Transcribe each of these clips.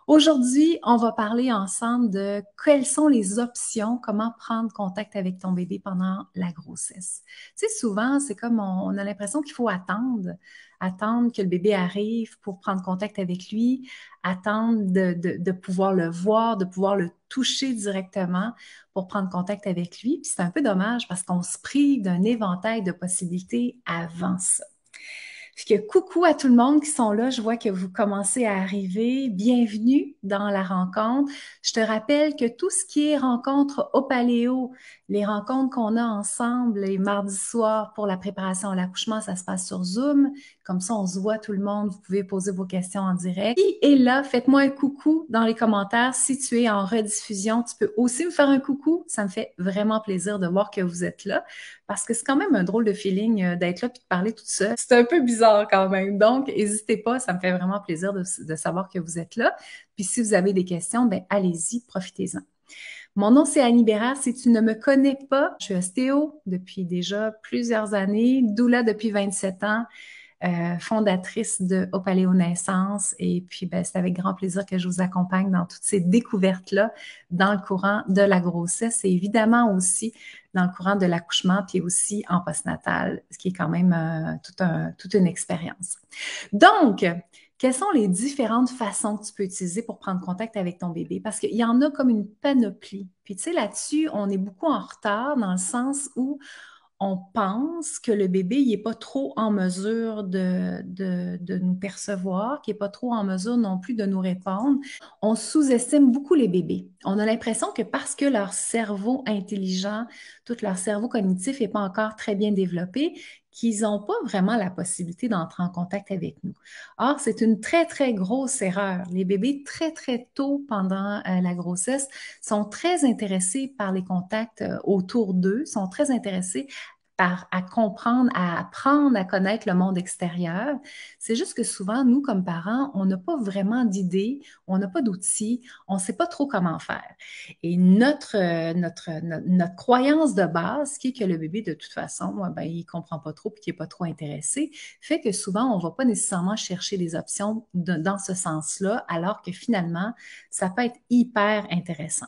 Aujourd'hui, on va parler ensemble de quelles sont les options, comment prendre contact avec ton bébé pendant la grossesse. Tu sais, souvent, c'est comme on a l'impression qu'il faut attendre que le bébé arrive pour prendre contact avec lui, attendre de pouvoir le voir, de pouvoir le toucher directement pour prendre contact avec lui. Puis c'est un peu dommage parce qu'on se prive d'un éventail de possibilités avant ça. Fait que coucou à tout le monde qui sont là. Je vois que vous commencez à arriver. Bienvenue dans la rencontre. Je te rappelle que tout ce qui est rencontre au Paléo, les rencontres qu'on a ensemble les mardis soirs pour la préparation à l'accouchement, ça se passe sur Zoom. Comme ça, on se voit tout le monde. Vous pouvez poser vos questions en direct. Qui est là? Faites-moi un coucou dans les commentaires. Si tu es en rediffusion, tu peux aussi me faire un coucou. Ça me fait vraiment plaisir de voir que vous êtes là parce que c'est quand même un drôle de feeling d'être là puis de parler toute seule. C'est un peu bizarre quand même. Donc, n'hésitez pas, ça me fait vraiment plaisir de savoir que vous êtes là. Puis si vous avez des questions, ben allez-y, profitez-en. Mon nom, c'est Annie Bérard. Si tu ne me connais pas, je suis ostéo depuis déjà plusieurs années, doula depuis 27 ans, fondatrice de Au Paléo Naissance. Et puis, ben, c'est avec grand plaisir que je vous accompagne dans toutes ces découvertes-là dans le courant de la grossesse et évidemment aussi dans le courant de l'accouchement, puis aussi en postnatal, ce qui est quand même toute une expérience. Donc, quelles sont les différentes façons que tu peux utiliser pour prendre contact avec ton bébé? Parce qu'il y en a comme une panoplie. Puis, tu sais, là-dessus, on est beaucoup en retard dans le sens où on pense que le bébé n'est pas trop en mesure de nous percevoir, qu'il n'est pas trop en mesure non plus de nous répondre. On sous-estime beaucoup les bébés. On a l'impression que parce que leur cerveau intelligent, tout leur cerveau cognitif n'est pas encore très bien développé, qu'ils n'ont pas vraiment la possibilité d'entrer en contact avec nous. Or, c'est une très, très grosse erreur. Les bébés, très, très tôt pendant la grossesse, sont très intéressés par les contacts autour d'eux, sont très intéressés à comprendre, à apprendre à connaître le monde extérieur. C'est juste que souvent, nous, comme parents, on n'a pas vraiment d'idées, on n'a pas d'outils, on ne sait pas trop comment faire. Et notre croyance de base, qui est que le bébé, de toute façon, ben, il ne comprend pas trop et qu'il n'est pas trop intéressé, fait que souvent, on ne va pas nécessairement chercher des options dans ce sens-là, alors que finalement, ça peut être hyper intéressant.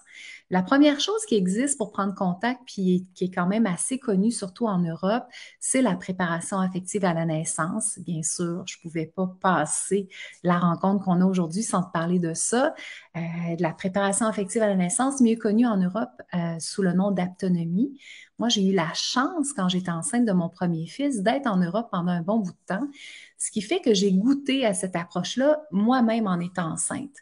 La première chose qui existe pour prendre contact, puis qui est quand même assez connue, surtout en Europe, c'est la préparation affective à la naissance. Bien sûr, je ne pouvais pas passer la rencontre qu'on a aujourd'hui sans te parler de ça. De la préparation affective à la naissance, mieux connue en Europe sous le nom d'aptonomie. Moi, j'ai eu la chance, quand j'étais enceinte de mon premier fils, d'être en Europe pendant un bon bout de temps, ce qui fait que j'ai goûté à cette approche-là moi-même en étant enceinte.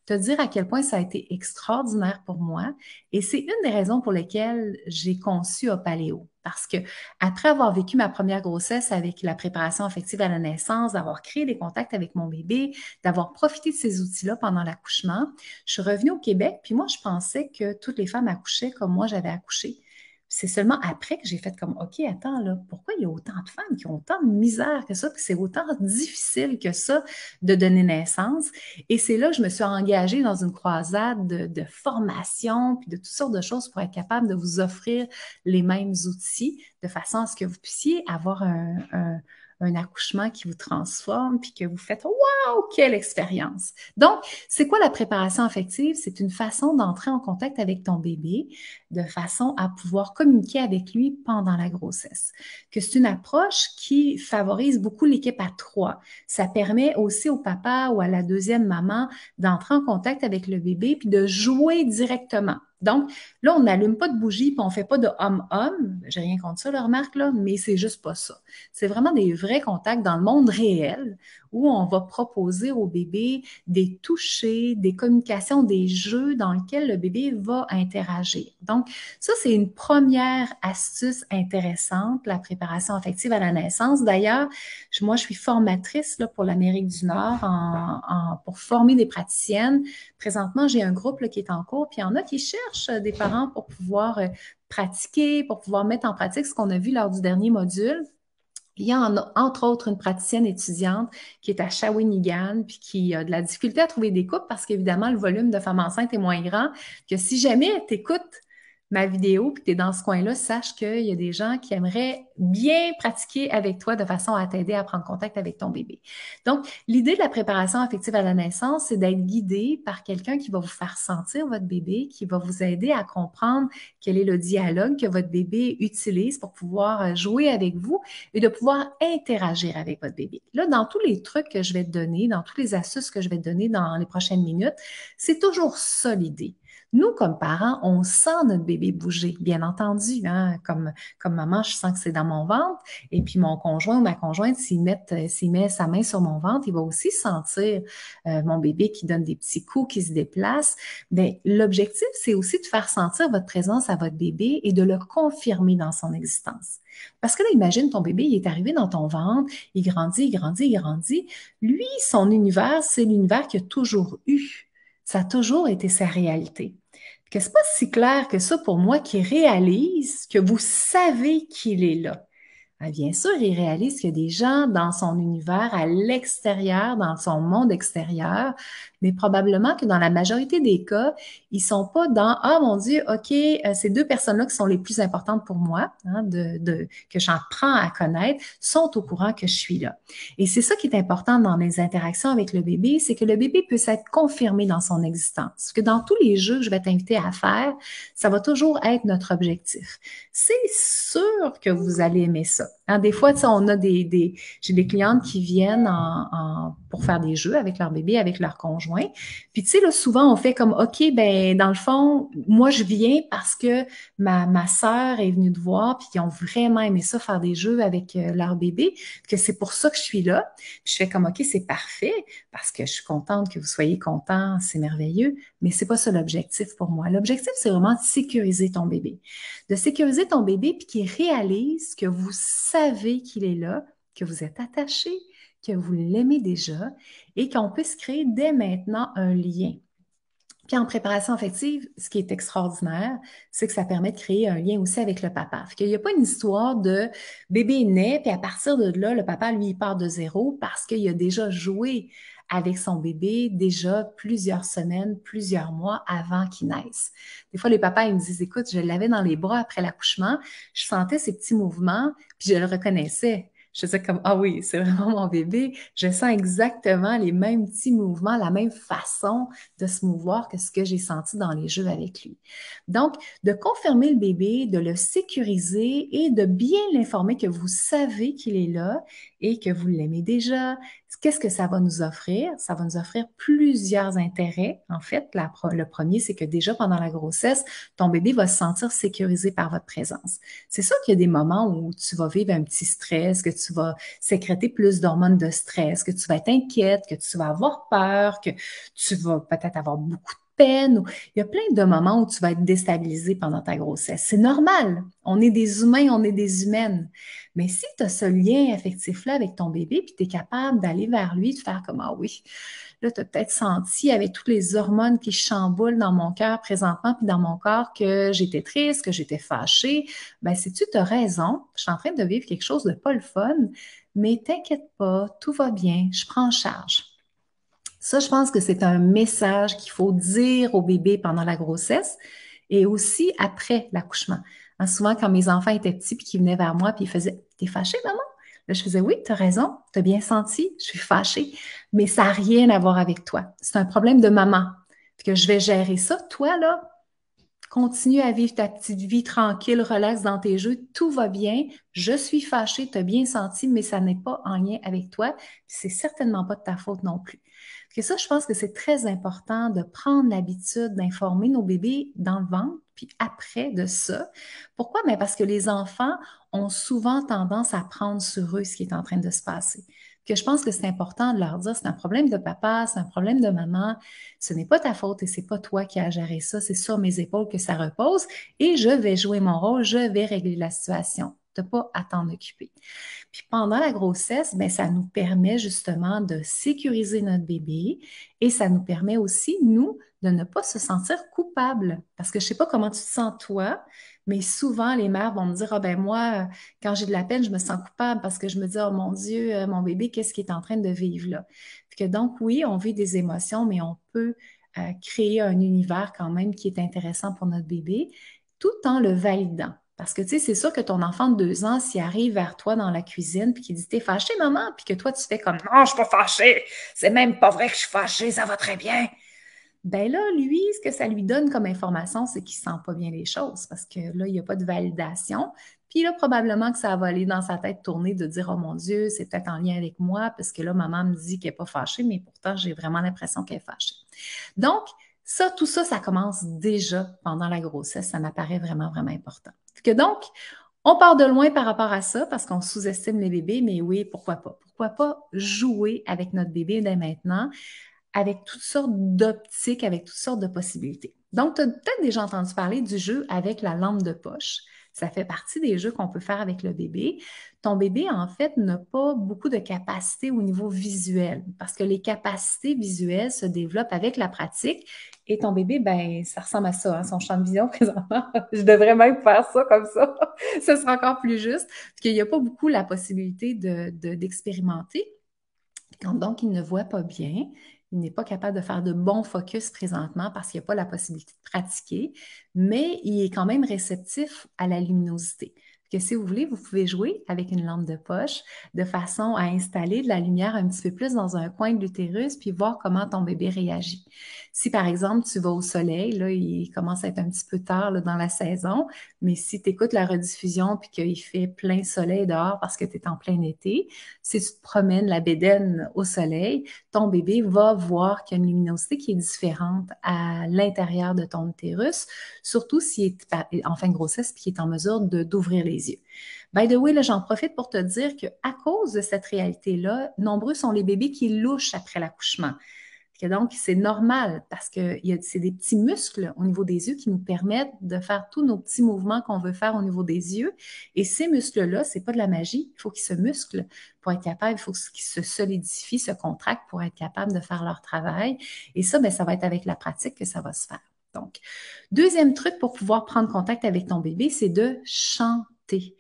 Te dire à quel point ça a été extraordinaire pour moi. Et c'est une des raisons pour lesquelles j'ai conçu Opaléo. Parce que après avoir vécu ma première grossesse avec la préparation affective à la naissance, d'avoir créé des contacts avec mon bébé, d'avoir profité de ces outils-là pendant l'accouchement, je suis revenue au Québec, puis moi, je pensais que toutes les femmes accouchaient comme moi j'avais accouché. C'est seulement après que j'ai fait comme, OK, attends, là, pourquoi il y a autant de femmes qui ont autant de misère que ça, que c'est autant difficile que ça de donner naissance? Et c'est là que je me suis engagée dans une croisade de formation, puis de toutes sortes de choses pour être capable de vous offrir les mêmes outils, de façon à ce que vous puissiez avoir un accouchement qui vous transforme, puis que vous faites Waouh, quelle expérience! Donc, c'est quoi la préparation affective? C'est une façon d'entrer en contact avec ton bébé de façon à pouvoir communiquer avec lui pendant la grossesse. Que c'est une approche qui favorise beaucoup l'équipe à trois. Ça permet aussi au papa ou à la deuxième maman d'entrer en contact avec le bébé puis de jouer directement. Donc, là, on n'allume pas de bougie puis on fait pas de hum-hum. J'ai rien contre ça, la remarque, là, mais c'est juste pas ça. C'est vraiment des vrais contacts dans le monde réel où on va proposer au bébé des touchés, des communications, des jeux dans lesquels le bébé va interagir. Donc, ça, c'est une première astuce intéressante, la préparation affective à la naissance. D'ailleurs, moi, je suis formatrice là, pour l'Amérique du Nord pour former des praticiennes. Présentement, j'ai un groupe là, qui est en cours, puis il y en a qui cherchent des parents pour pouvoir pratiquer, pour pouvoir mettre en pratique ce qu'on a vu lors du dernier module. Il y a entre autres une praticienne étudiante qui est à Shawinigan puis qui a de la difficulté à trouver des couples parce qu'évidemment, le volume de femmes enceintes est moins grand que si jamais tu écoutes ma vidéo, puis que tu es dans ce coin-là, sache qu'il y a des gens qui aimeraient bien pratiquer avec toi de façon à t'aider à prendre contact avec ton bébé. Donc, l'idée de la préparation affective à la naissance, c'est d'être guidé par quelqu'un qui va vous faire sentir votre bébé, qui va vous aider à comprendre quel est le dialogue que votre bébé utilise pour pouvoir jouer avec vous et de pouvoir interagir avec votre bébé. Là, dans tous les trucs que je vais te donner, dans toutes les astuces que je vais te donner dans les prochaines minutes, c'est toujours ça l'idée. Nous, comme parents, on sent notre bébé bouger, bien entendu. Hein? Comme maman, je sens que c'est dans mon ventre. Et puis mon conjoint ou ma conjointe, s'il met sa main sur mon ventre, il va aussi sentir mon bébé qui donne des petits coups, qui se déplace. Bien, l'objectif, c'est aussi de faire sentir votre présence à votre bébé et de le confirmer dans son existence. Parce que là, imagine ton bébé, il est arrivé dans ton ventre, il grandit, il grandit, il grandit. Lui, son univers, c'est l'univers qu'il a toujours eu. Ça a toujours été sa réalité. Que c'est pas si clair que ça pour moi qui réalise que vous savez qu'il est là. Ah, bien sûr, il réalise qu'il y a des gens dans son univers, à l'extérieur, dans son monde extérieur, mais probablement que dans la majorité des cas, ils sont pas dans «Ah mon Dieu, OK, ces deux personnes-là qui sont les plus importantes pour moi, hein, que j'en prends à connaître, sont au courant que je suis là». Et c'est ça qui est important dans les interactions avec le bébé, c'est que le bébé puisse être confirmé dans son existence. Que dans tous les jeux que je vais t'inviter à faire, ça va toujours être notre objectif. C'est sûr que vous allez aimer ça. Hein, des fois, tu sais, on a j'ai des clientes qui viennent pour faire des jeux avec leur bébé, avec leur conjoint. Puis, tu sais, là, souvent, on fait comme, OK, ben, dans le fond, moi, je viens parce que ma sœur est venue te voir, puis ils ont vraiment aimé ça, faire des jeux avec leur bébé, que c'est pour ça que je suis là. Puis, je fais comme, OK, c'est parfait, parce que je suis contente que vous soyez content, c'est merveilleux, mais c'est pas ça l'objectif pour moi. L'objectif, c'est vraiment de sécuriser ton bébé. De sécuriser ton bébé, puis qu'il réalise que vous savez qu'il est là, que vous êtes attaché, que vous l'aimez déjà et qu'on puisse créer dès maintenant un lien. Puis en préparation affective, ce qui est extraordinaire, c'est que ça permet de créer un lien aussi avec le papa. Fait qu'il n'y a pas une histoire de bébé naît, puis à partir de là, le papa, lui, il part de zéro parce qu'il a déjà joué avec son bébé déjà plusieurs semaines, plusieurs mois avant qu'il naisse. Des fois, les papas, ils me disent, écoute, je l'avais dans les bras après l'accouchement, je sentais ces petits mouvements, puis je le reconnaissais. Je faisais comme, ah oui, c'est vraiment mon bébé. Je sens exactement les mêmes petits mouvements, la même façon de se mouvoir que ce que j'ai senti dans les jeux avec lui. Donc, de confirmer le bébé, de le sécuriser et de bien l'informer que vous savez qu'il est là et que vous l'aimez déjà. Qu'est-ce que ça va nous offrir? Ça va nous offrir plusieurs intérêts. En fait, le premier, c'est que déjà pendant la grossesse, ton bébé va se sentir sécurisé par votre présence. C'est sûr qu'il y a des moments où tu vas vivre un petit stress, que tu vas sécréter plus d'hormones de stress, que tu vas être inquiète, que tu vas avoir peur, que tu vas peut-être avoir beaucoup de peine. Il y a plein de moments où tu vas être déstabilisé pendant ta grossesse. C'est normal. On est des humains, on est des humaines. Mais si tu as ce lien affectif-là avec ton bébé, puis tu es capable d'aller vers lui, de faire comme, ah oui, là, tu as peut-être senti avec toutes les hormones qui chamboulent dans mon cœur présentement, puis dans mon corps, que j'étais triste, que j'étais fâchée. Ben, si tu as raison, je suis en train de vivre quelque chose de pas le fun, mais t'inquiète pas, tout va bien, je prends en charge. Ça, je pense que c'est un message qu'il faut dire au bébé pendant la grossesse et aussi après l'accouchement. Hein, souvent, quand mes enfants étaient petits puis qu'ils venaient vers moi puis ils faisaient «T'es fâchée, maman?» Là, je faisais «Oui, t'as raison, t'as bien senti, je suis fâchée, mais ça n'a rien à voir avec toi. C'est un problème de maman. Puis que je vais gérer ça. Toi, là, continue à vivre ta petite vie tranquille, relax dans tes jeux, tout va bien. Je suis fâchée, t'as bien senti, mais ça n'est pas en lien avec toi. C'est certainement pas de ta faute non plus. Que ça, je pense que c'est très important de prendre l'habitude d'informer nos bébés dans le ventre, puis après de ça. Pourquoi? Mais parce que les enfants ont souvent tendance à prendre sur eux ce qui est en train de se passer. Que je pense que c'est important de leur dire, c'est un problème de papa, c'est un problème de maman, ce n'est pas ta faute et c'est pas toi qui as géré ça, c'est sur mes épaules que ça repose et je vais jouer mon rôle, je vais régler la situation. Tu n'as pas à t'en occuper. Puis pendant la grossesse, ben, ça nous permet justement de sécuriser notre bébé et ça nous permet aussi, nous, de ne pas se sentir coupable. Parce que je sais pas comment tu te sens toi, mais souvent les mères vont me dire, ah ben moi, quand j'ai de la peine, je me sens coupable parce que je me dis, oh mon Dieu, mon bébé, qu'est-ce qu'il est en train de vivre là? Puis que donc, oui, on vit des émotions, mais on peut créer un univers quand même qui est intéressant pour notre bébé tout en le validant. Parce que, tu sais, c'est sûr que ton enfant de 2 ans, s'il arrive vers toi dans la cuisine, puis qu'il dit, t'es fâchée, maman, puis que toi, tu fais comme, non, je suis pas fâchée, c'est même pas vrai que je suis fâchée, ça va très bien. Ben là, lui, ce que ça lui donne comme information, c'est qu'il ne sent pas bien les choses parce que là, il n'y a pas de validation. Puis là, probablement que ça va aller dans sa tête tourner de dire, oh mon Dieu, c'est peut-être en lien avec moi parce que là, maman me dit qu'elle n'est pas fâchée, mais pourtant, j'ai vraiment l'impression qu'elle est fâchée. Donc, ça, tout ça, ça commence déjà pendant la grossesse. Ça m'apparaît vraiment, vraiment important. Que donc, on part de loin par rapport à ça parce qu'on sous-estime les bébés, mais oui, pourquoi pas? Pourquoi pas jouer avec notre bébé dès maintenant avec toutes sortes d'optiques, avec toutes sortes de possibilités. Donc, tu as peut-être déjà entendu parler du jeu avec la lampe de poche. Ça fait partie des jeux qu'on peut faire avec le bébé. Ton bébé, en fait, n'a pas beaucoup de capacités au niveau visuel parce que les capacités visuelles se développent avec la pratique. Et ton bébé, ben, ça ressemble à ça, hein, son champ de vision présentement. Je devrais même faire ça comme ça. Ce sera encore plus juste, parce qu'il n'y a pas beaucoup la possibilité d'expérimenter. Donc, il ne voit pas bien. Il n'est pas capable de faire de bons focus présentement parce qu'il n'y a pas la possibilité de pratiquer, mais il est quand même réceptif à la luminosité. Que si vous voulez, vous pouvez jouer avec une lampe de poche de façon à installer de la lumière un petit peu plus dans un coin de l'utérus puis voir comment ton bébé réagit. Si par exemple tu vas au soleil, là, il commence à être un petit peu tard là, dans la saison, mais si tu écoutes la rediffusion puis qu'il fait plein soleil dehors parce que tu es en plein été, si tu te promènes la bédaine au soleil, ton bébé va voir qu'il y a une luminosité qui est différente à l'intérieur de ton utérus, surtout s'il est en fin de grossesse et qu'il est en mesure d'ouvrir les yeux. By the way, là, j'en profite pour te dire qu'à cause de cette réalité-là, nombreux sont les bébés qui louchent après l'accouchement. Donc, c'est normal parce que c'est des petits muscles au niveau des yeux qui nous permettent de faire tous nos petits mouvements qu'on veut faire au niveau des yeux. Et ces muscles-là, c'est pas de la magie. Il faut qu'ils se musclent pour être capable, il faut qu'ils se solidifient, se contractent pour être capable de faire leur travail. Et ça, ben, ça va être avec la pratique que ça va se faire. Donc, deuxième truc pour pouvoir prendre contact avec ton bébé, c'est de chanter.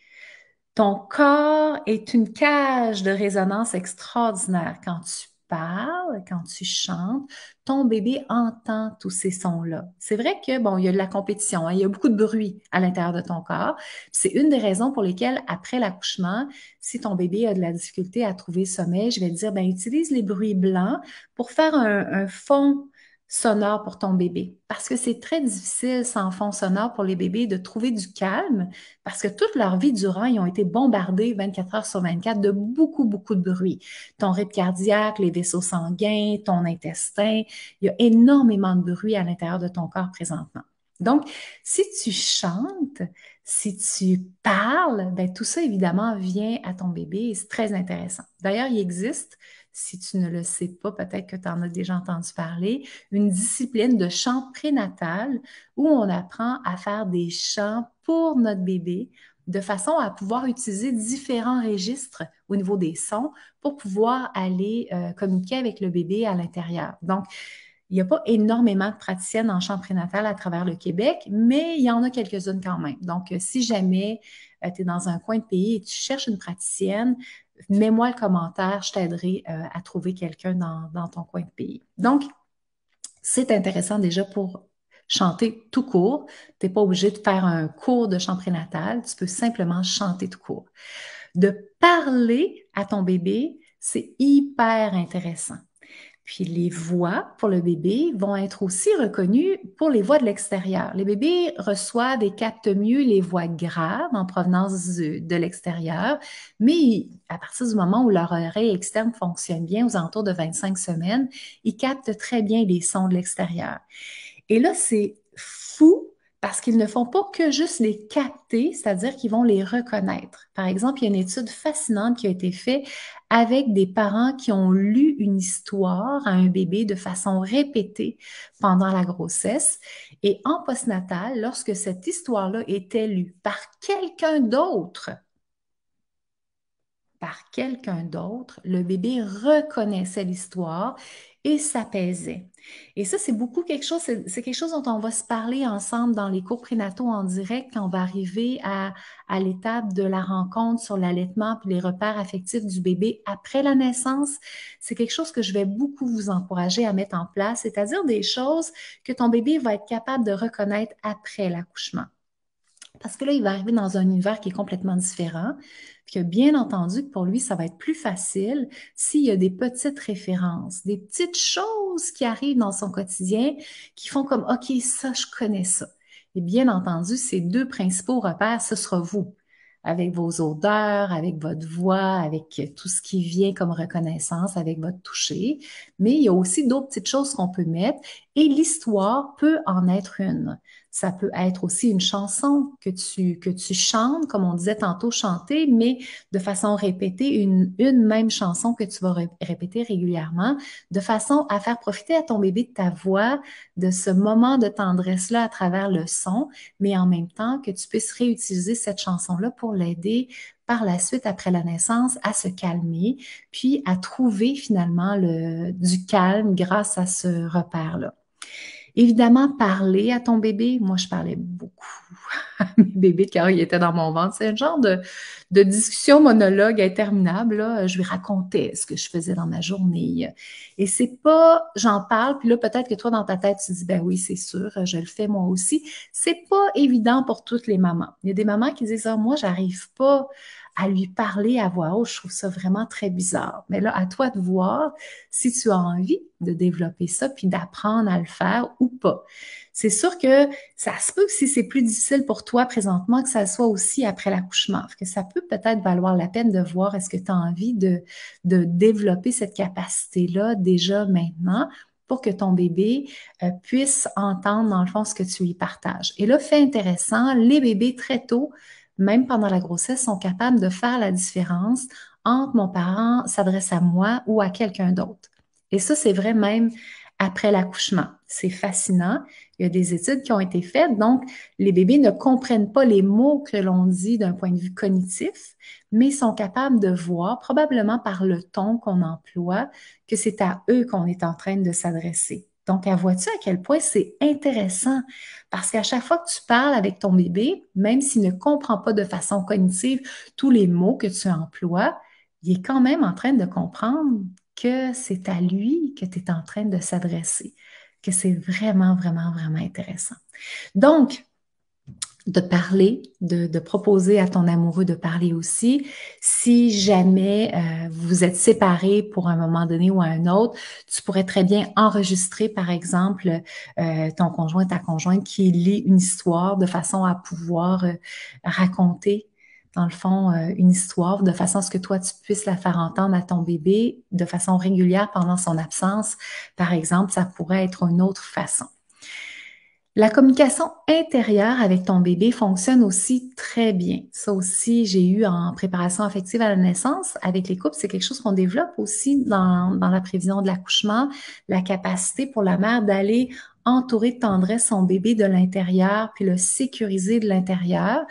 Ton corps est une cage de résonance extraordinaire. Quand tu parles, quand tu chantes, ton bébé entend tous ces sons-là. C'est vrai que, bon, il y a de la compétition, hein, il y a beaucoup de bruit à l'intérieur de ton corps. C'est une des raisons pour lesquelles, après l'accouchement, si ton bébé a de la difficulté à trouver le sommeil, je vais te dire, ben, utilise les bruits blancs pour faire un fond sonore pour ton bébé. Parce que c'est très difficile sans fond sonore pour les bébés de trouver du calme parce que toute leur vie durant, ils ont été bombardés 24 heures sur 24 de beaucoup, beaucoup de bruit. Ton rythme cardiaque, les vaisseaux sanguins, ton intestin, il y a énormément de bruit à l'intérieur de ton corps présentement. Donc, si tu chantes, si tu parles, ben, tout ça, évidemment, vient à ton bébé et c'est très intéressant. D'ailleurs, il existe, si tu ne le sais pas, peut-être que tu en as déjà entendu parler, une discipline de chant prénatal où on apprend à faire des chants pour notre bébé de façon à pouvoir utiliser différents registres au niveau des sons pour pouvoir aller communiquer avec le bébé à l'intérieur. Donc, il n'y a pas énormément de praticiennes en chant prénatal à travers le Québec, mais il y en a quelques-unes quand même. Donc, si jamais tu es dans un coin de pays et tu cherches une praticienne, mets-moi le commentaire, je t'aiderai à trouver quelqu'un dans ton coin de pays. Donc, c'est intéressant déjà pour chanter tout court. Tu n'es pas obligé de faire un cours de chant prénatal, tu peux simplement chanter tout court. De parler à ton bébé, c'est hyper intéressant. Puis les voix pour le bébé vont être aussi reconnues pour les voix de l'extérieur. Les bébés reçoivent et captent mieux les voix graves en provenance de l'extérieur, mais à partir du moment où leur oreille externe fonctionne bien, aux alentours de 25 semaines, ils captent très bien les sons de l'extérieur. Et là, c'est fou parce qu'ils ne font pas que juste les capter, c'est-à-dire qu'ils vont les reconnaître. Par exemple, il y a une étude fascinante qui a été faite avec des parents qui ont lu une histoire à un bébé de façon répétée pendant la grossesse. Et en postnatal, lorsque cette histoire-là était lue par quelqu'un d'autre, le bébé reconnaissait l'histoire et s'apaisait. Et ça, c'est beaucoup quelque chose, c'est quelque chose dont on va se parler ensemble dans les cours prénataux en direct quand on va arriver à l'étape de la rencontre sur l'allaitement puis les repères affectifs du bébé après la naissance. C'est quelque chose que je vais beaucoup vous encourager à mettre en place, c'est-à-dire des choses que ton bébé va être capable de reconnaître après l'accouchement. Parce que là, il va arriver dans un univers qui est complètement différent. Puis que bien entendu, que pour lui, ça va être plus facile s'il y a des petites références, des petites choses qui arrivent dans son quotidien qui font comme, OK, ça, je connais ça. Et bien entendu, ces deux principaux repères, ce sera vous, avec vos odeurs, avec votre voix, avec tout ce qui vient comme reconnaissance, avec votre toucher. Mais il y a aussi d'autres petites choses qu'on peut mettre et l'histoire peut en être une. Ça peut être aussi une chanson que tu chantes, comme on disait tantôt, chanter, mais de façon répétée, une même chanson que tu vas répéter régulièrement, de façon à faire profiter à ton bébé de ta voix, de ce moment de tendresse-là à travers le son, mais en même temps que tu puisses réutiliser cette chanson-là pour l'aider par la suite, après la naissance, à se calmer, puis à trouver finalement du calme grâce à ce repère-là. Évidemment, parler à ton bébé. Moi, je parlais beaucoup à mes bébés quand ils étaient dans mon ventre. C'est un genre de discussion monologue interminable, là. Je lui racontais ce que je faisais dans ma journée. Et c'est pas, j'en parle, puis là, peut-être que toi, dans ta tête, tu dis, ben oui, c'est sûr, je le fais moi aussi. C'est pas évident pour toutes les mamans. Il y a des mamans qui disent, ah, moi, j'arrive pas à lui parler à voix haute. Je trouve ça vraiment très bizarre. Mais là, à toi de voir si tu as envie de développer ça puis d'apprendre à le faire ou pas. C'est sûr que ça se peut que si c'est plus difficile pour toi présentement, que ça soit aussi après l'accouchement, que ça peut peut-être valoir la peine de voir est-ce que tu as envie de développer cette capacité-là déjà maintenant pour que ton bébé puisse entendre dans le fond ce que tu lui partages. Et là, fait intéressant, les bébés très tôt, même pendant la grossesse, sont capables de faire la différence entre mon parent s'adresse à moi ou à quelqu'un d'autre. Et ça, c'est vrai même après l'accouchement. C'est fascinant. Il y a des études qui ont été faites. Donc, les bébés ne comprennent pas les mots que l'on dit d'un point de vue cognitif, mais sont capables de voir, probablement par le ton qu'on emploie, que c'est à eux qu'on est en train de s'adresser. Donc, vois-tu à quel point c'est intéressant? Parce qu'à chaque fois que tu parles avec ton bébé, même s'il ne comprend pas de façon cognitive tous les mots que tu emploies, il est quand même en train de comprendre que c'est à lui que tu es en train de s'adresser, que c'est vraiment, vraiment, vraiment intéressant. Donc, de parler, de proposer à ton amoureux de parler aussi. Si jamais vous êtes séparés pour un moment donné ou à un autre, tu pourrais très bien enregistrer, par exemple, ton conjoint, ta conjointe qui lit une histoire de façon à pouvoir raconter, dans le fond, une histoire de façon à ce que toi, tu puisses la faire entendre à ton bébé de façon régulière pendant son absence. Par exemple, ça pourrait être une autre façon. La communication intérieure avec ton bébé fonctionne aussi très bien. Ça aussi, j'ai eu en préparation affective à la naissance avec les couples, c'est quelque chose qu'on développe aussi dans la prévision de l'accouchement, la capacité pour la mère d'aller entourer de tendresse son bébé de l'intérieur, puis le sécuriser de l'intérieur.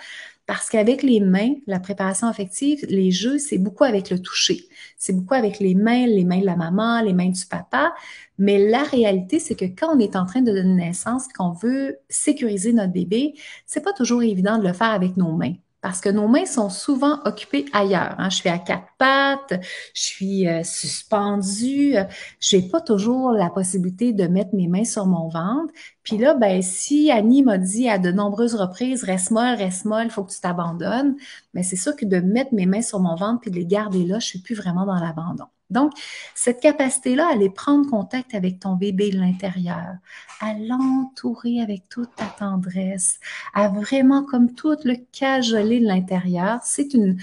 Parce qu'avec les mains, la préparation affective, les jeux, c'est beaucoup avec le toucher. C'est beaucoup avec les mains de la maman, les mains du papa. Mais la réalité, c'est que quand on est en train de donner naissance, qu'on veut sécuriser notre bébé, c'est pas toujours évident de le faire avec nos mains. Parce que nos mains sont souvent occupées ailleurs. Hein. Je suis à quatre pattes, je suis suspendue, j'ai pas toujours la possibilité de mettre mes mains sur mon ventre. Puis là, ben, si Annie m'a dit à de nombreuses reprises, reste molle, il faut que tu t'abandonnes, mais c'est sûr que de mettre mes mains sur mon ventre puis de les garder là, je suis plus vraiment dans l'abandon. Donc, cette capacité-là, à aller prendre contact avec ton bébé de l'intérieur, à l'entourer avec toute ta tendresse, à vraiment comme tout le cajoler de l'intérieur, c'est une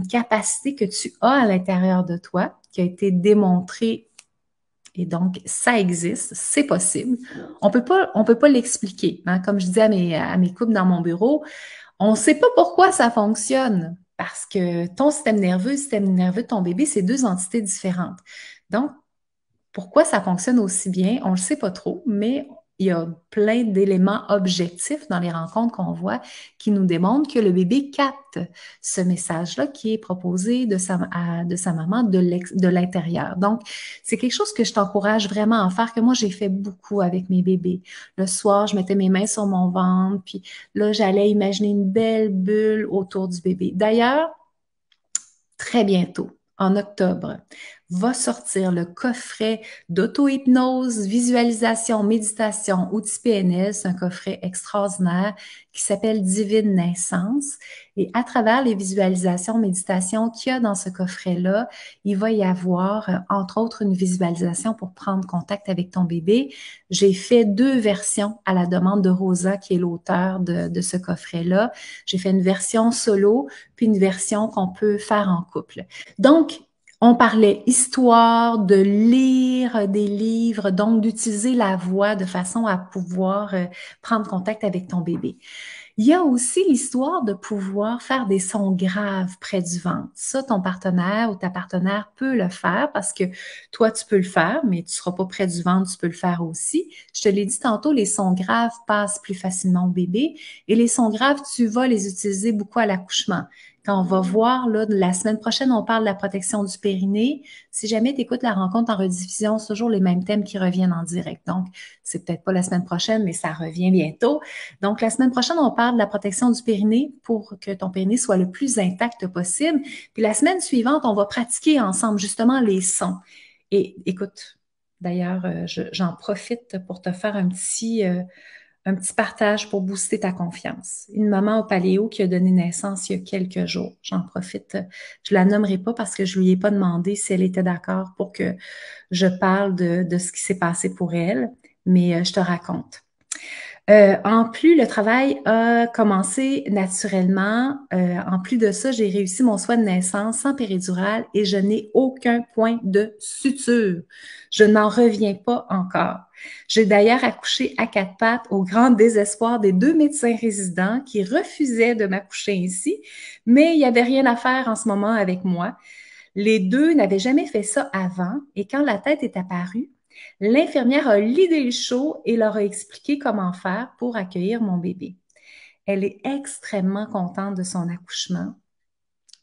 capacité que tu as à l'intérieur de toi, qui a été démontrée. Et donc, ça existe, c'est possible. On peut pas l'expliquer. Hein? Comme je dis à mes couples dans mon bureau, on ne sait pas pourquoi ça fonctionne. Parce que ton système nerveux, le système nerveux de ton bébé, c'est deux entités différentes. Donc, pourquoi ça fonctionne aussi bien, on ne le sait pas trop, mais il y a plein d'éléments objectifs dans les rencontres qu'on voit qui nous démontrent que le bébé capte ce message-là qui est proposé de sa maman de l'intérieur. Donc, c'est quelque chose que je t'encourage vraiment à faire, que moi, j'ai fait beaucoup avec mes bébés. Le soir, je mettais mes mains sur mon ventre, puis là, j'allais imaginer une belle bulle autour du bébé. D'ailleurs, très bientôt, en octobre, va sortir le coffret d'auto-hypnose, visualisation, méditation, outils PNL. C'est un coffret extraordinaire qui s'appelle Divine Naissance. Et à travers les visualisations, méditations qu'il y a dans ce coffret-là, il va y avoir, entre autres, une visualisation pour prendre contact avec ton bébé. J'ai fait 2 versions à la demande de Rosa, qui est l'auteur de ce coffret-là. J'ai fait une version solo, puis une version qu'on peut faire en couple. Donc, on parlait histoire, de lire des livres, donc d'utiliser la voix de façon à pouvoir prendre contact avec ton bébé. Il y a aussi l'histoire de pouvoir faire des sons graves près du ventre. Ça, ton partenaire ou ta partenaire peut le faire parce que toi, tu peux le faire, mais tu ne seras pas près du ventre, tu peux le faire aussi. Je te l'ai dit tantôt, les sons graves passent plus facilement au bébé et les sons graves, tu vas les utiliser beaucoup à l'accouchement. Quand on va voir, là, la semaine prochaine, on parle de la protection du périnée. Si jamais tu écoutes la rencontre en rediffusion, c'est toujours les mêmes thèmes qui reviennent en direct. Donc, c'est peut-être pas la semaine prochaine, mais ça revient bientôt. Donc, la semaine prochaine, on parle de la protection du périnée pour que ton périnée soit le plus intact possible. Puis la semaine suivante, on va pratiquer ensemble justement les sons. Et écoute, d'ailleurs, j'en profite pour te faire un petit partage pour booster ta confiance. Une maman au Paléo qui a donné naissance il y a quelques jours. J'en profite. Je la nommerai pas parce que je lui ai pas demandé si elle était d'accord pour que je parle de ce qui s'est passé pour elle, mais je te raconte. En plus, le travail a commencé naturellement. En plus de ça, j'ai réussi mon soin de naissance sans péridurale et je n'ai aucun point de suture. Je n'en reviens pas encore. J'ai d'ailleurs accouché à 4 pattes au grand désespoir des 2 médecins résidents qui refusaient de m'accoucher ici, mais il n'y avait rien à faire en ce moment avec moi. Les 2 n'avaient jamais fait ça avant et quand la tête est apparue, l'infirmière a lidé le show et leur a expliqué comment faire pour accueillir mon bébé. Elle est extrêmement contente de son accouchement.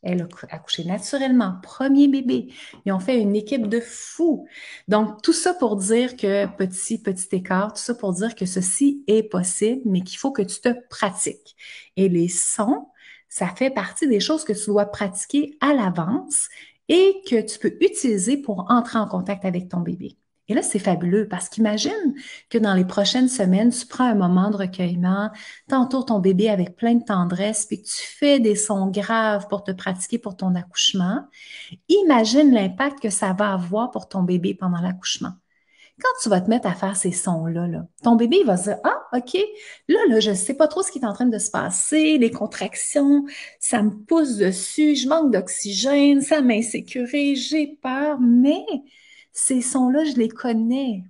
Elle a accouché naturellement, premier bébé. Ils ont fait une équipe de fous. Donc, tout ça pour dire que, petit écart, tout ça pour dire que ceci est possible, mais qu'il faut que tu te pratiques. Et les sons, ça fait partie des choses que tu dois pratiquer à l'avance et que tu peux utiliser pour entrer en contact avec ton bébé. Et là, c'est fabuleux parce qu'imagine que dans les prochaines semaines, tu prends un moment de recueillement, t'entoures ton bébé avec plein de tendresse, puis que tu fais des sons graves pour te pratiquer pour ton accouchement. Imagine l'impact que ça va avoir pour ton bébé pendant l'accouchement. Quand tu vas te mettre à faire ces sons-là, là, ton bébé il va se dire, ah, OK, là, je ne sais pas trop ce qui est en train de se passer, les contractions, ça me pousse dessus, je manque d'oxygène, ça m'insécurise, j'ai peur, mais ces sons-là, je les connais.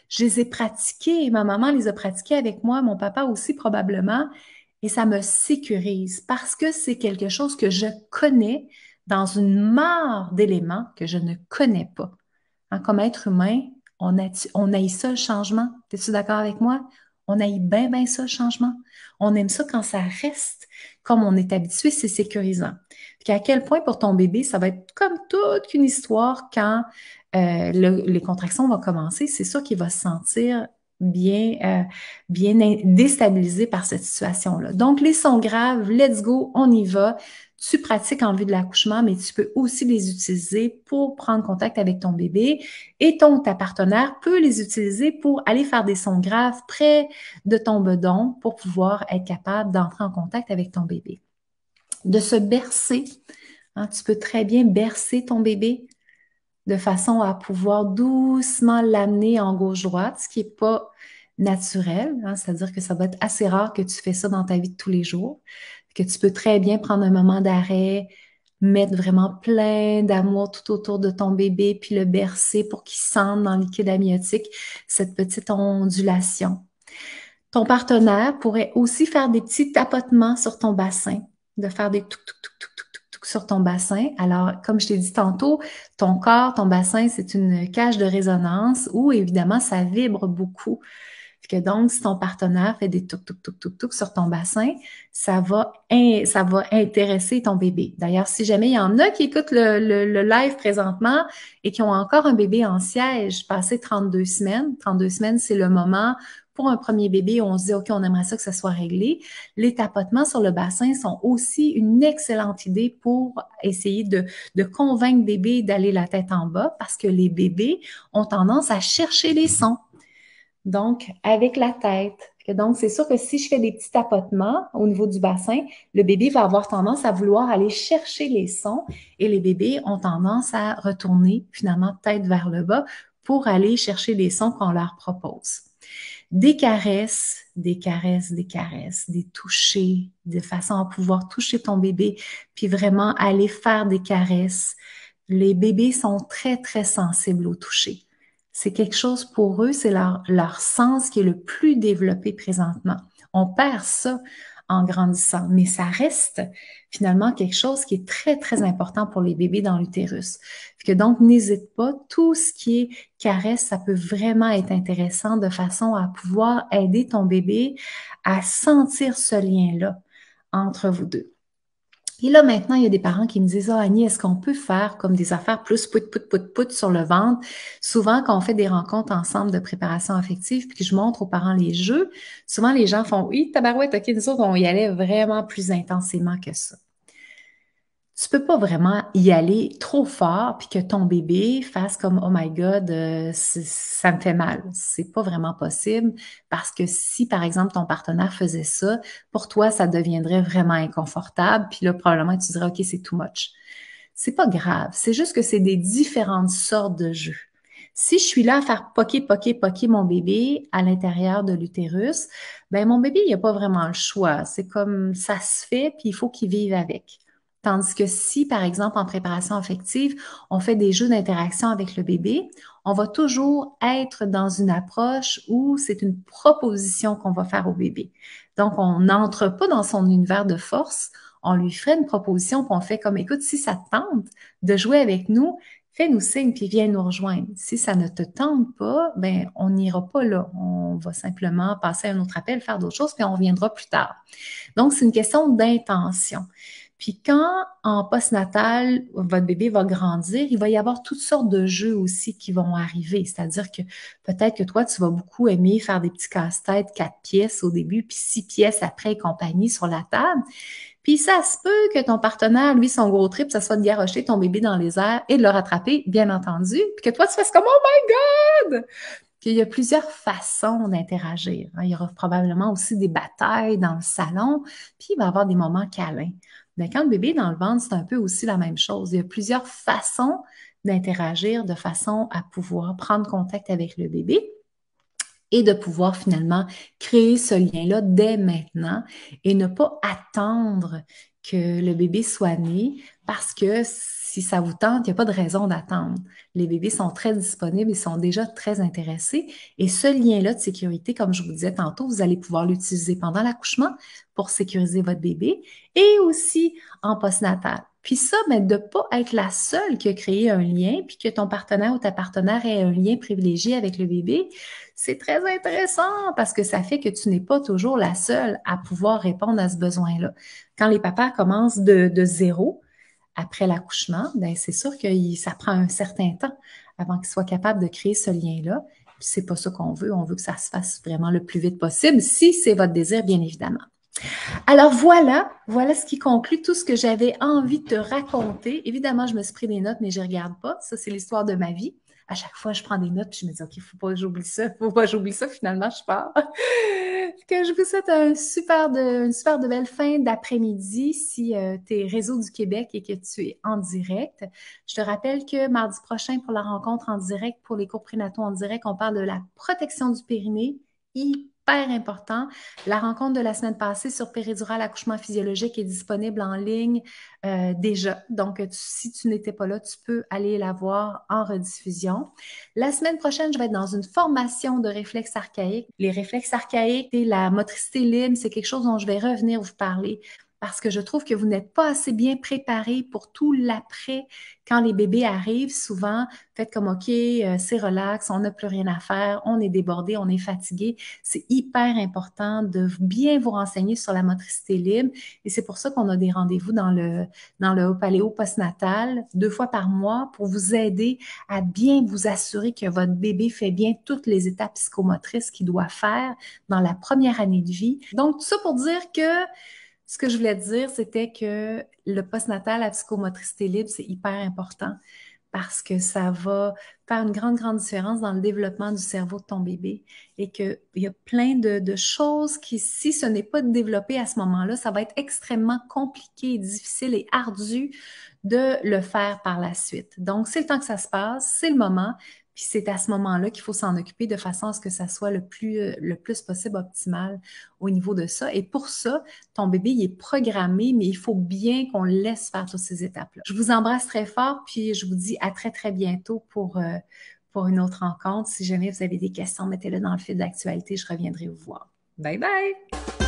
Je les ai pratiqués. Ma maman les a pratiqués avec moi, mon papa aussi probablement. Et ça me sécurise parce que c'est quelque chose que je connais dans une mare d'éléments que je ne connais pas. Hein, comme être humain, on haït ça le changement. Es-tu d'accord avec moi? On haït bien ça le changement. On aime ça quand ça reste comme on est habitué, c'est sécurisant. Puis à quel point pour ton bébé, ça va être comme toute une histoire quand les contractions vont commencer. C'est sûr qu'il va se sentir bien déstabilisé par cette situation-là. Donc, les sons graves, let's go, on y va. Tu pratiques en vue de l'accouchement, mais tu peux aussi les utiliser pour prendre contact avec ton bébé et ta partenaire peut les utiliser pour aller faire des sons graves près de ton bedon pour pouvoir être capable d'entrer en contact avec ton bébé. De se bercer, hein, tu peux très bien bercer ton bébé de façon à pouvoir doucement l'amener en gauche-droite, ce qui n'est pas naturel, hein, c'est-à-dire que ça va être assez rare que tu fais ça dans ta vie de tous les jours, que tu peux très bien prendre un moment d'arrêt, mettre vraiment plein d'amour tout autour de ton bébé, puis le bercer pour qu'il sente dans le liquide amniotique cette petite ondulation. Ton partenaire pourrait aussi faire des petits tapotements sur ton bassin, de faire des touc sur ton bassin. Alors, comme je t'ai dit tantôt, ton corps, ton bassin, c'est une cage de résonance où évidemment ça vibre beaucoup. Que donc, si ton partenaire fait des touc sur ton bassin, ça va intéresser ton bébé. D'ailleurs, si jamais il y en a qui écoutent le live présentement et qui ont encore un bébé en siège, passé 32 semaines, c'est le moment pour un premier bébé, on se dit, OK, on aimerait ça que ça soit réglé. Les tapotements sur le bassin sont aussi une excellente idée pour essayer de convaincre bébé d'aller la tête en bas parce que les bébés ont tendance à chercher les sons. Donc, avec la tête. Donc, c'est sûr que si je fais des petits tapotements au niveau du bassin, le bébé va avoir tendance à vouloir aller chercher les sons et les bébés ont tendance à retourner finalement tête vers le bas pour aller chercher les sons qu'on leur propose. Des caresses, des caresses, des caresses, des touchés, de façon à pouvoir toucher ton bébé, puis vraiment aller faire des caresses. Les bébés sont très, très sensibles au toucher. C'est quelque chose pour eux, c'est leur sens qui est le plus développé présentement. On perd ça en grandissant, mais ça reste finalement quelque chose qui est très, très important pour les bébés dans l'utérus. Donc, n'hésite pas, tout ce qui est caresse, ça peut vraiment être intéressant de façon à pouvoir aider ton bébé à sentir ce lien-là entre vous deux. Et là, maintenant, il y a des parents qui me disent, ah, Annie, est-ce qu'on peut faire comme des affaires plus pout, pout, pout, pout sur le ventre? Souvent, quand on fait des rencontres ensemble de préparation affective, puis que je montre aux parents les jeux, souvent les gens font, oui, tabarouette, OK, nous autres, on y allait vraiment plus intensément que ça. Tu peux pas vraiment y aller trop fort puis que ton bébé fasse comme oh my God, ça me fait mal. C'est pas vraiment possible parce que si par exemple ton partenaire faisait ça, pour toi ça deviendrait vraiment inconfortable puis là probablement tu dirais OK, c'est too much. C'est pas grave, c'est juste que c'est des différentes sortes de jeux. Si je suis là à faire poquer, poquer, poquer mon bébé à l'intérieur de l'utérus, ben mon bébé, il n'a pas vraiment le choix. C'est comme ça se fait, puis il faut qu'il vive avec. Tandis que si, par exemple, en préparation affective, on fait des jeux d'interaction avec le bébé, on va toujours être dans une approche où c'est une proposition qu'on va faire au bébé. Donc, on n'entre pas dans son univers de force, on lui ferait une proposition, puis on fait comme, écoute, si ça te tente de jouer avec nous, fais-nous signe, puis viens nous rejoindre. Si ça ne te tente pas, ben on n'ira pas là. On va simplement passer à un autre appel, faire d'autres choses, puis on reviendra plus tard. Donc, c'est une question d'intention. Puis quand en postnatal, votre bébé va grandir, il va y avoir toutes sortes de jeux aussi qui vont arriver. C'est-à-dire que peut-être que toi, tu vas beaucoup aimer faire des petits casse-têtes, 4 pièces au début, puis 6 pièces après et compagnie sur la table. Puis ça se peut que ton partenaire, lui, son gros trip, ça soit de garrocher ton bébé dans les airs et de le rattraper, bien entendu, puis que toi, tu fasses comme «Oh my God!» Qu'il y a plusieurs façons d'interagir. Il y aura probablement aussi des batailles dans le salon, puis il va y avoir des moments câlins. Mais quand le bébé est dans le ventre, c'est un peu aussi la même chose. Il y a plusieurs façons d'interagir de façon à pouvoir prendre contact avec le bébé et de pouvoir finalement créer ce lien-là dès maintenant et ne pas attendre que le bébé soit né parce que si ça vous tente, il n'y a pas de raison d'attendre. Les bébés sont très disponibles, ils sont déjà très intéressés et ce lien-là de sécurité, comme je vous disais tantôt, vous allez pouvoir l'utiliser pendant l'accouchement pour sécuriser votre bébé et aussi en postnatal. Puis ça, mais de ne pas être la seule qui a créé un lien, puis que ton partenaire ou ta partenaire ait un lien privilégié avec le bébé, c'est très intéressant parce que ça fait que tu n'es pas toujours la seule à pouvoir répondre à ce besoin-là. Quand les papas commencent de zéro après l'accouchement, ben c'est sûr que ça prend un certain temps avant qu'ils soient capables de créer ce lien-là. Puis c'est pas ça qu'on veut. On veut que ça se fasse vraiment le plus vite possible, si c'est votre désir, bien évidemment. Alors voilà ce qui conclut tout ce que j'avais envie de te raconter. Évidemment, je me suis pris des notes, mais je ne regarde pas. Ça, c'est l'histoire de ma vie. À chaque fois, je prends des notes, puis je me dis, OK, faut pas que j'oublie ça, faut pas que j'oublie ça, finalement, je pars. Que je vous souhaite une super de belle fin d'après-midi si tu es Réseau du Québec et que tu es en direct. Je te rappelle que mardi prochain, pour la rencontre en direct, pour les cours prénataux en direct, on parle de la protection du périnée, hyper important. La rencontre de la semaine passée sur péridurale accouchement physiologique est disponible en ligne déjà. Donc, si tu n'étais pas là, tu peux aller la voir en rediffusion. La semaine prochaine, je vais être dans une formation de réflexes archaïques. Les réflexes archaïques et la motricité libre, c'est quelque chose dont je vais revenir vous parler parce que je trouve que vous n'êtes pas assez bien préparé pour tout l'après. Quand les bébés arrivent, souvent, faites comme OK, c'est relax, on n'a plus rien à faire, on est débordé, on est fatigué. C'est hyper important de bien vous renseigner sur la motricité libre et c'est pour ça qu'on a des rendez-vous dans le paléo postnatal 2 fois par mois pour vous aider à bien vous assurer que votre bébé fait bien toutes les étapes psychomotrices qu'il doit faire dans la première année de vie. Donc, tout ça pour dire que ce que je voulais dire, c'était que le postnatal à psychomotricité libre, c'est hyper important parce que ça va faire une grande, grande différence dans le développement du cerveau de ton bébé et qu'il y a plein de choses qui, si ce n'est pas développé à ce moment-là, ça va être extrêmement compliqué, difficile et ardu de le faire par la suite. Donc, c'est le temps que ça se passe, c'est le moment, puis c'est à ce moment-là qu'il faut s'en occuper de façon à ce que ça soit le plus possible optimal au niveau de ça. Et pour ça, ton bébé, il est programmé, mais il faut bien qu'on le laisse faire toutes ces étapes-là. Je vous embrasse très fort, puis je vous dis à très, très bientôt pour une autre rencontre. Si jamais vous avez des questions, mettez-les dans le fil d'actualité, je reviendrai vous voir. Bye bye!